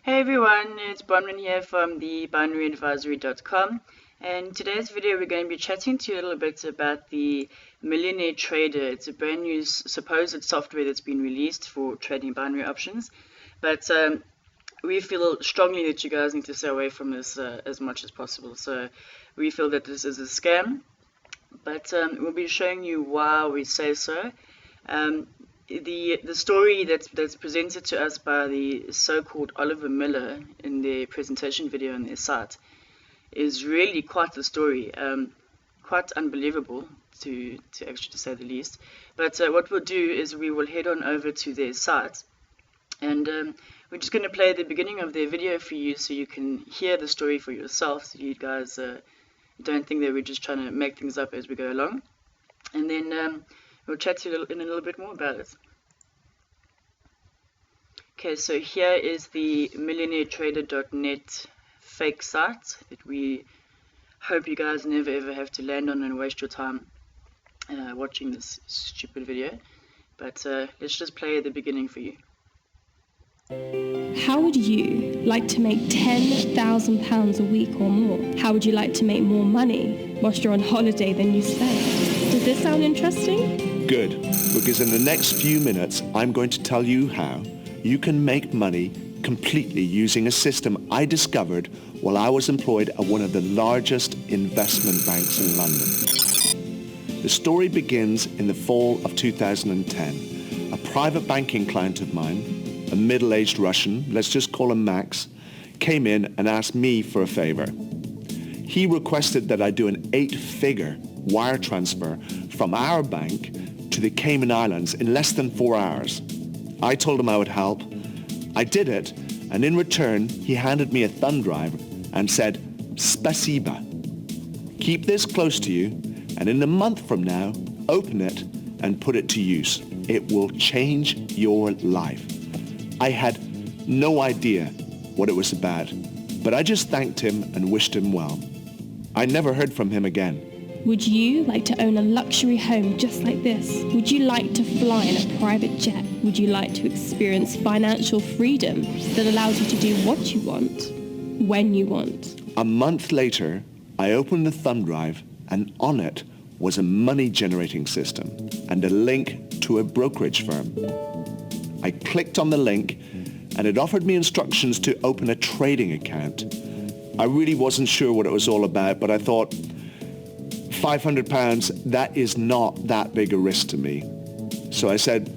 Hey everyone, it's Bron here from the binaryadvisory.com, and in today's video we're going to be chatting to you a little bit about the Millionaire Trader. It's a brand new supposed software that's been released for trading binary options, but we feel strongly that you guys need to stay away from this as much as possible. So we feel that this is a scam, but we'll be showing you why we say so. The story that's presented to us by the so-called Oliver Miller in their presentation video on their site is really quite the story, quite unbelievable to say the least. But what we'll do is we will head on over to their site, and we're just going to play the beginning of their video for you so you can hear the story for yourself, so you guys don't think that we're just trying to make things up as we go along, and then we'll chat to you in a little bit more about it. Okay, so here is the millionairetrader.net fake site that we hope you guys never ever have to land on and waste your time watching this stupid video. But let's just play the beginning for you. How would you like to make £10,000 a week or more? How would you like to make more money whilst you're on holiday than you spend? Does this sound interesting? Good, because in the next few minutes, I'm going to tell you how you can make money completely using a system I discovered while I was employed at one of the largest investment banks in London. The story begins in the fall of 2010. A private banking client of mine, a middle-aged Russian, let's just call him Max, came in and asked me for a favor. He requested that I do an 8-figure wire transfer from our bank to the Cayman Islands in less than 4 hours. I told him I would help. I did it, and in return, he handed me a thumb drive and said, "Spasiba. Keep this close to you, and in a month from now, open it and put it to use. It will change your life." I had no idea what it was about, but I just thanked him and wished him well. I never heard from him again. Would you like to own a luxury home just like this? Would you like to fly in a private jet? Would you like to experience financial freedom that allows you to do what you want, when you want? A month later, I opened the thumb drive, and on it was a money-generating system and a link to a brokerage firm. I clicked on the link, and it offered me instructions to open a trading account. I really wasn't sure what it was all about, but I thought, £500, that is not that big a risk to me. So I said,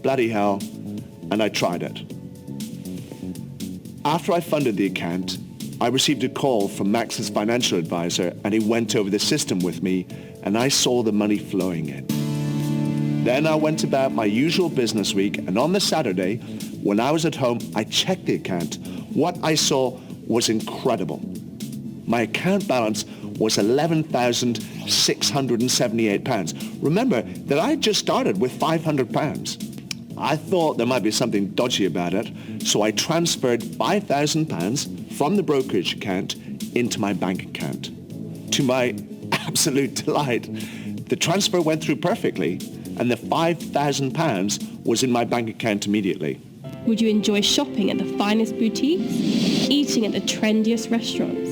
bloody hell, and I tried it. After I funded the account, I received a call from Max's financial advisor, and he went over the system with me, and I saw the money flowing in. Then I went about my usual business week, and on the Saturday, when I was at home, I checked the account. What I saw was incredible. My account balance was £11,678. Remember that I had just started with £500. I thought there might be something dodgy about it, so I transferred £5,000 from the brokerage account into my bank account. To my absolute delight, the transfer went through perfectly, and the £5,000 was in my bank account immediately. Would you enjoy shopping at the finest boutiques, eating at the trendiest restaurants,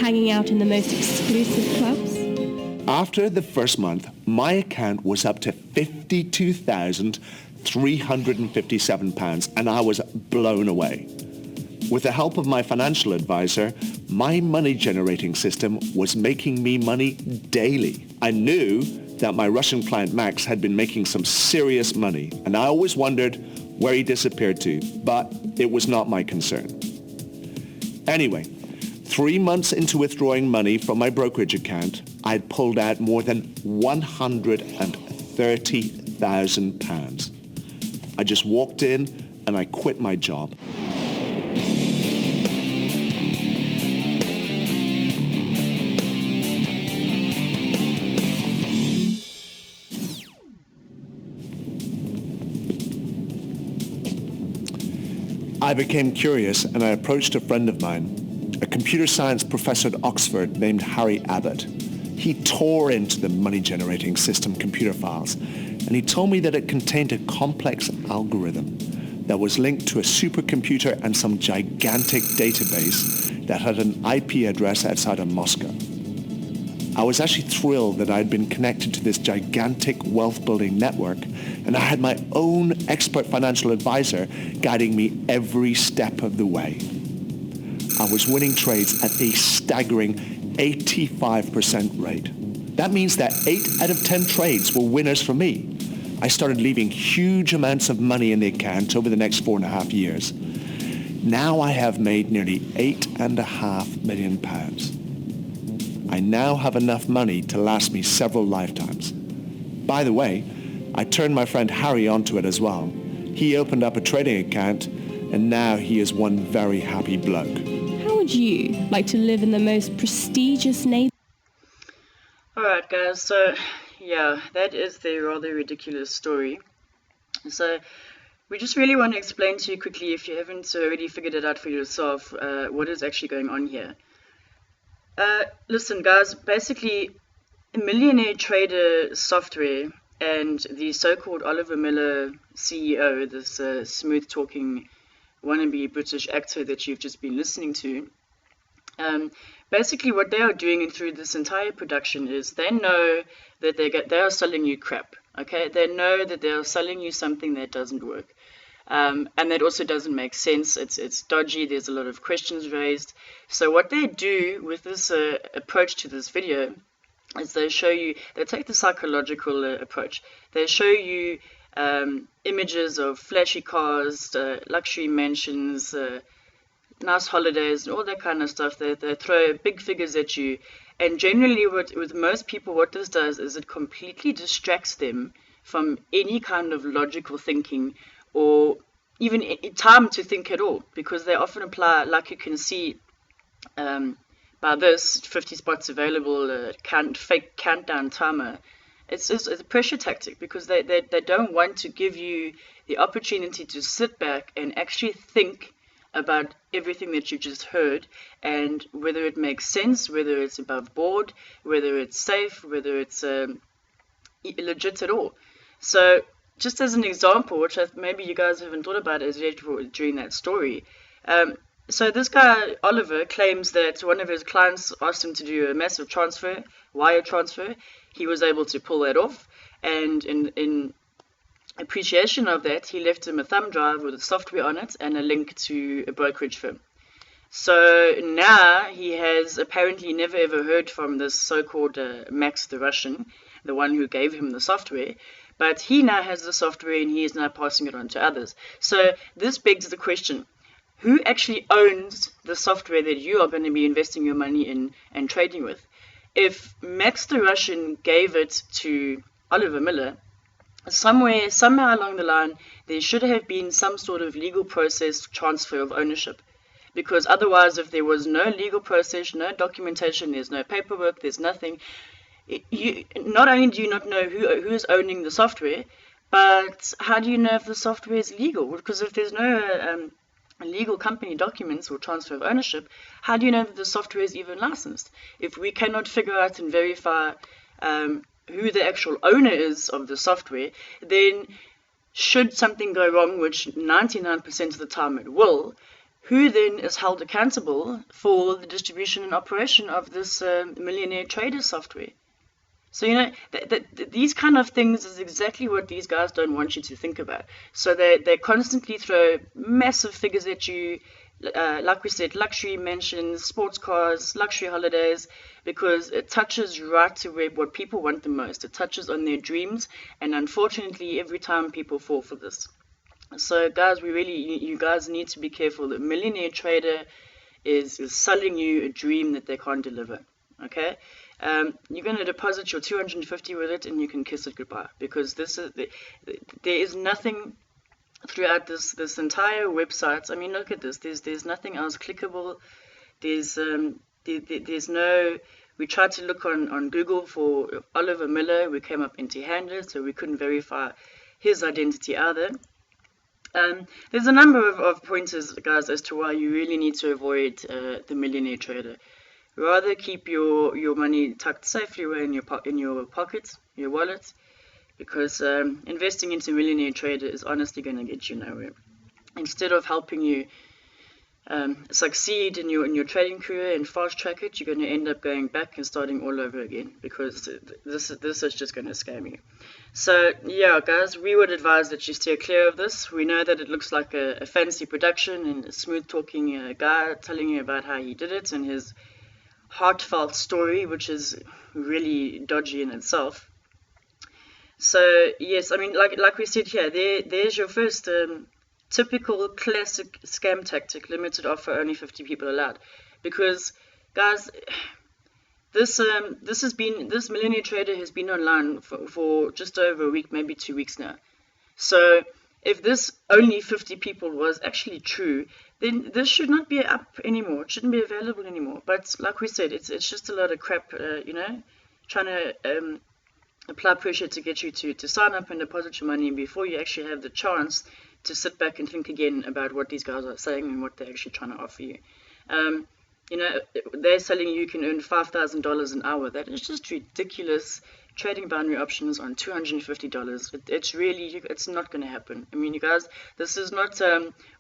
hanging out in the most exclusive clubs? After the first month, my account was up to £52,357, and I was blown away. With the help of my financial advisor, my money-generating system was making me money daily. I knew that my Russian client Max had been making some serious money, and I always wondered where he disappeared to, but it was not my concern. Anyway, 3 months into withdrawing money from my brokerage account, I had pulled out more than £130,000. I just walked in and I quit my job. I became curious, and I approached a friend of mine, a computer science professor at Oxford named Harry Abbott. He tore into the money-generating system computer files, and he told me that it contained a complex algorithm that was linked to a supercomputer and some gigantic database that had an IP address outside of Moscow. I was actually thrilled that I had been connected to this gigantic wealth-building network, and I had my own expert financial advisor guiding me every step of the way. I was winning trades at a staggering 85% rate. That means that 8 out of 10 trades were winners for me. I started leaving huge amounts of money in the account over the next 4.5 years. Now I have made nearly £8.5 million. I now have enough money to last me several lifetimes. By the way, I turned my friend Harry onto it as well. He opened up a trading account, and now he is one very happy bloke. How would you like to live in the most prestigious neighborhood? Alright guys, so yeah, that is the rather ridiculous story. So we just really want to explain to you quickly, if you haven't already figured it out for yourself, what is actually going on here. Listen guys, basically Millionaire Trader software and the so-called Oliver Miller CEO, this smooth-talking wannabe British actor that you've just been listening to, basically what they are doing through this entire production is they know that they are selling you crap, okay? They know that they are selling you something that doesn't work. And that also doesn't make sense. It's dodgy. There's a lot of questions raised. So what they do with this approach to this video is they take the psychological approach. They show you images of flashy cars, luxury mansions, nice holidays, and all that kind of stuff. They throw big figures at you. And generally with most people, what this does is it completely distracts them from any kind of logical thinking or even time to think at all, because they often apply, like you can see by this 50 spots available fake countdown timer. It's a pressure tactic, because they don't want to give you the opportunity to sit back and actually think about everything that you just heard, and whether it makes sense, whether it's above board, whether it's safe, whether it's legit at all. So just as an example, which maybe you guys haven't thought about as yet during that story, so this guy, Oliver, claims that one of his clients asked him to do a massive wire transfer. He was able to pull that off, and in appreciation of that, he left him a thumb drive with the software on it and a link to a brokerage firm. So now he has apparently never ever heard from this so-called Max the Russian, the one who gave him the software, but he now has the software and he is now passing it on to others. So this begs the question, who actually owns the software that you are going to be investing your money in and trading with? If Max the Russian gave it to Oliver Miller, somehow along the line, there should have been some sort of legal process transfer of ownership. Because otherwise, if there was no legal process, no documentation, there's no paperwork, there's nothing, you not only do you not know who is owning the software, but how do you know if the software is legal? Because if there's no legal company documents or transfer of ownership, how do you know that the software is even licensed? If we cannot figure out and verify who the actual owner is of the software, then should something go wrong, which 99% of the time it will, who then is held accountable for the distribution and operation of this Millionaire Trader software? So, you know, these kind of things is exactly what these guys don't want you to think about. So they constantly throw massive figures at you, like we said, luxury mansions, sports cars, luxury holidays, because it touches right to what people want the most. It touches on their dreams, and unfortunately, every time people fall for this. So, guys, you guys need to be careful. The Millionaire Trader is selling you a dream that they can't deliver. Okay, you're going to deposit your $250 with it, and you can kiss it goodbye, because there is nothing throughout this entire website. I mean, look at this. There's nothing else clickable. There's no. We tried to look on Google for Oliver Miller. We came up empty-handed, so we couldn't verify his identity either. There's a number of pointers, guys, as to why you really need to avoid the Millionaire Trader. Rather keep your money tucked safely away in your pocket, your wallet, because investing into Millionaire Trader is honestly going to get you nowhere. instead of helping you succeed in your trading career and fast track it, you're going to end up going back and starting all over again, because this is just going to scam you. So yeah, guys, we would advise that you steer clear of this. We know that it looks like a fancy production and a smooth talking guy telling you about how he did it and his heartfelt story, which is really dodgy in itself. So yes, I mean, like we said here, there's your first typical classic scam tactic: limited offer, only 50 people allowed. Because guys, this Millionaire Trader has been online for just over a week, maybe 2 weeks now. So if this only 50 people was actually true, then this should not be up anymore. It shouldn't be available anymore. But like we said, it's just a lot of crap, trying to apply pressure to get you to sign up and deposit your money before you actually have the chance to sit back and think again about what these guys are saying and what they're actually trying to offer you. They're selling you can earn $5,000 an hour. That is just ridiculous. Trading binary options on $250. It's not going to happen. I mean, you guys, this is not,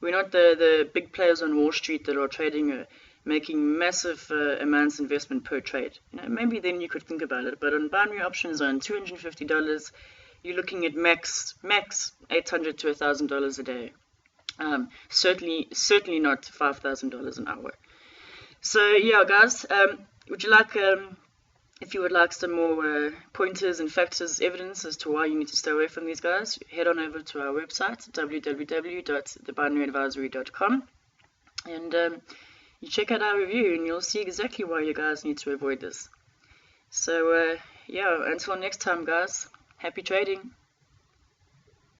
we're not the big players on Wall Street that are trading, making massive amounts of investment per trade. Maybe then you could think about it. But on binary options on $250, you're looking at max $800 to $1,000 a day. Certainly not $5,000 an hour. So yeah, guys, if you would like some more pointers and factors, evidence as to why you need to stay away from these guys, head on over to our website, www.thebinaryadvisory.com, and you check out our review and you'll see exactly why you guys need to avoid this. So yeah, until next time, guys, happy trading.